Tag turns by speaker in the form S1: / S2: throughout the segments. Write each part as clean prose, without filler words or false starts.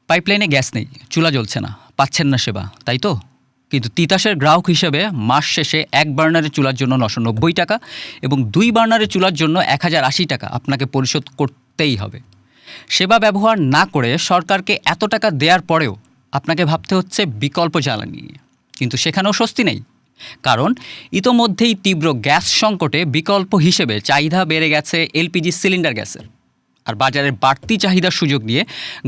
S1: পাইপলাইনে gas নেই, চুলা জ্বলছে না, পাচ্ছেন না সেবা, তাই তো? কিন্তু তিতাসের গ্রাহক হিসেবে মাস শেষে 1 বার্নারের চুলার জন্য 990 টাকা এবং 2 বার্নারের চুলার জন্য 1080 টাকা আপনাকে পরিশোধ করতেই হবে। সেবা ব্যবহার না করে সরকারকে এত টাকা দেওয়ার পরেও আপনাকে ভাবতে হচ্ছে বিকল্প জ্বালানি নিয়ে। কিন্তু সেখানেও স্বস্তি নেই, কারণ ইতোমধ্যেই তীব্র গ্যাস সংকটে বিকল্প হিসেবে চাহিদা বেড়ে গেছে এলপিজি সিলিন্ডার গ্যাসের। আর বাজারের বাড়তি চাহিদার সুযোগ নিয়ে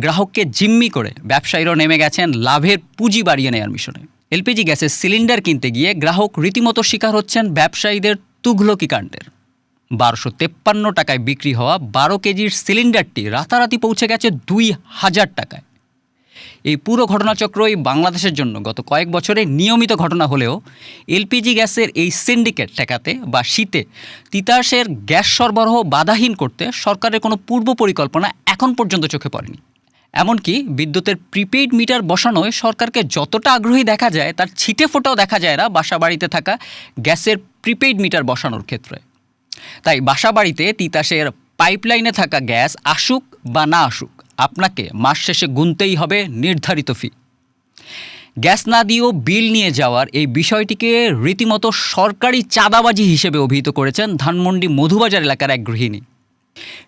S1: গ্রাহককে জিম্মি করে ব্যবসায়ীরাও নেমে গেছেন লাভের পুঁজি বাড়িয়ে নেওয়ার মিশনে। এলপিজি গ্যাসের সিলিন্ডার কিনতে গিয়ে গ্রাহক রীতিমতো শিকার হচ্ছেন ব্যবসায়ীদের তুঘলকি কাণ্ডের। 1253 টাকায় বিক্রি হওয়া 12 কেজির সিলিন্ডারটি রাতারাতি পৌঁছে গেছে 2000 টাকায়। এই পুরো ঘটনাচক্রই বাংলাদেশের জন্য গত কয়েক বছরে নিয়মিত ঘটনা হলেও এলপিজি গ্যাসের এই সিন্ডিকেট ঠেকাতে বা শীতে তিতাসের গ্যাস সরবরাহ বাধাহীন করতে সরকারের কোনো পূর্ব পরিকল্পনা এখন পর্যন্ত চোখে পড়েনি। এমনকি বিদ্যুতের প্রিপেইড মিটার বসানোয় সরকারকে যতটা আগ্রহী দেখা যায় তার ছিটে ফোটাও দেখা যায় না বাসাবাড়িতে থাকা গ্যাসের প্রিপেইড মিটার বসানোর ক্ষেত্রে। তাই বাসাবাড়িতে তিতাসের পাইপলাইনে থাকা গ্যাস আসুক বা না আসুক, আপনাকে মাস শেষে গুনতেই হবে নির্ধারিত ফি। গ্যাস না দিয়েও বিল নিয়ে যাওয়ার এই বিষয়টিকে রীতিমতো সরকারি চাঁদাবাজি হিসেবে অভিহিত করেছেন ধানমন্ডি মধুবাজার এলাকার এক গৃহিণী।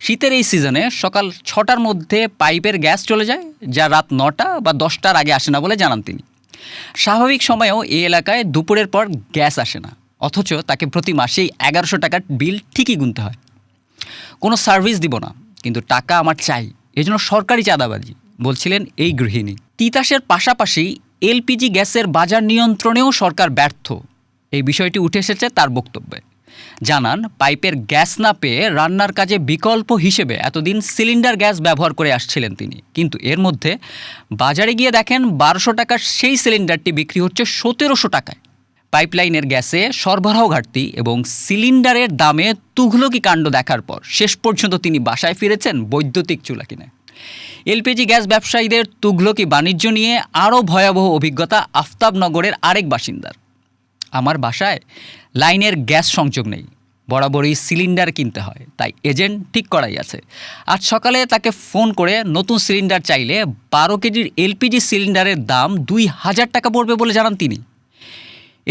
S1: শীতের এই সিজনে সকাল 6টার মধ্যে পাইপের গ্যাস চলে যায়, যা রাত 9টা বা 10টার আগে আসে না বলে জানান তিনি। স্বাভাবিক সময়েও এই এলাকায় দুপুরের পর গ্যাস আসে না, অথচ তাকে প্রতি মাসেই 1100 টাকার বিল ঠিকই গুনতে হয়। কোনো সার্ভিস দিব না, কিন্তু টাকা আমার চাই, এজন্য সরকারি চাঁদাবাজি, বলছিলেন এই গৃহিণী। তিতাসের পাশাপাশি এলপিজি গ্যাসের বাজার নিয়ন্ত্রণেও সরকার ব্যর্থ, এই বিষয়টি উঠে এসেছে তার বক্তব্যে। জানান, পাইপের গ্যাস না পেয়ে রান্নার কাজে বিকল্প হিসেবে এতদিন সিলিন্ডার গ্যাস ব্যবহার করে আসছিলেন তিনি, কিন্তু এর মধ্যে বাজারে গিয়ে দেখেন 1200 টাকার সেই সিলিন্ডারটি বিক্রি হচ্ছে 1700 টাকায়। পাইপলাইনের গ্যাসে সরবরাহ ঘাটতি এবং সিলিন্ডারের দামে তুঘলকি কাণ্ড দেখার পর শেষ পর্যন্ত তিনি বাসায় ফিরেছেন বৈদ্যুতিক চুলা কিনে। এলপিজি গ্যাস ব্যবসায়ীদের তুঘলকি বাণিজ্য নিয়ে আরও ভয়াবহ অভিজ্ঞতা আফতাবনগরের আরেক বাসিন্দার। আমার বাসায় লাইনের গ্যাস সংযোগ নেই, বরাবরই সিলিন্ডার কিনতে হয়, তাই এজেন্ট ঠিক করাই আছে। আজ সকালে তাকে ফোন করে নতুন সিলিন্ডার চাইলে 12 কেজির এলপিজি সিলিন্ডারের দাম 2000 টাকা পড়বে বলে জানান তিনি।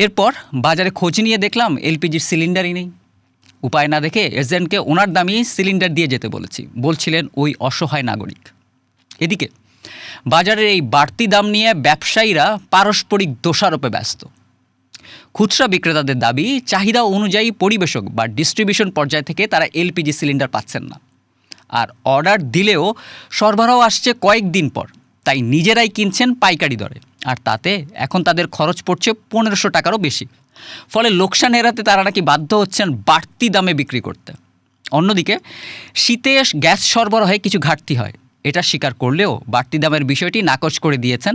S1: এরপর বাজারে খোঁজ নিয়ে দেখলাম এলপিজির সিলিন্ডারই নেই। উপায় না দেখে এজেন্টকে ওনার দামই সিলিন্ডার দিয়ে যেতে বলছিলেন ওই অসহায় নাগরিক। এদিকে বাজারের এই বাড়তি দাম নিয়ে ব্যবসায়ীরা পারস্পরিক দোষারোপে ব্যস্ত। খুচরা বিক্রেতাদের দাবি, চাহিদা অনুযায়ী পরিবেশক বা ডিস্ট্রিবিউশন পর্যায় থেকে তারা এলপিজি সিলিন্ডার পাচ্ছেন না, আর অর্ডার দিলেও সরবরাহ আসছে কয়েকদিন পর, তাই নিজেরাই কিনছেন পাইকারি দরে, আর তাতে এখন তাদের খরচ পড়ছে 1500 টাকারও বেশি। ফলে লোকসান এড়াতে তারা নাকি বাধ্য হচ্ছেন বাড়তি দামে বিক্রি করতে। অন্যদিকে শীতে গ্যাস সরবরাহে কিছু ঘাটতি হয়, এটা স্বীকার করলেও বাড়তি দামের বিষয়টি নাকচ করে দিয়েছেন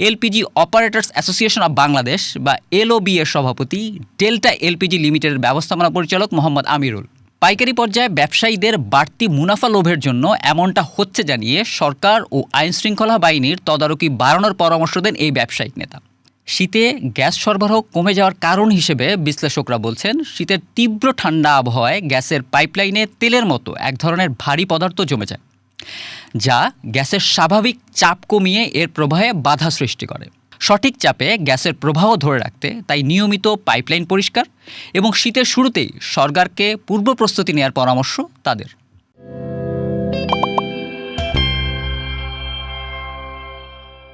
S1: LPG operators association of Bangladesh বা এলওবি এর সভাপতি ডেল্টা এলপিজি লিমিটেডের ব্যবস্থাপনা পরিচালক মোহাম্মদ আমিরুল। পাইকারি পর্যায়ে ব্যবসায়ীদের বাড়তি মুনাফা লোভের জন্য এমনটা হচ্ছে জানিয়ে সরকার ও আইনশৃঙ্খলা বাহিনীর তদারকি বাড়ানোর পরামর্শ দেন এই ব্যবসায়িক নেতা। শীতে গ্যাস সরবরাহ কমে যাওয়ার কারণ হিসেবে বিশ্লেষকরা বলছেন, শীতের তীব্র ঠান্ডা আবহাওয়ায় গ্যাসের পাইপলাইনে তেলের মতো এক ধরনের ভারী পদার্থ জমে যায়, যা গ্যাসের স্বাভাবিক চাপ কমিয়ে এর প্রবাহে বাধা সৃষ্টি করে। সঠিক চাপে গ্যাসের প্রবাহ ধরে রাখতে তাই নিয়মিত পাইপলাইন পরিষ্কার এবং শীতের শুরুতেই সরকারকে পূর্ব প্রস্তুতি নেওয়ার পরামর্শ তাদের।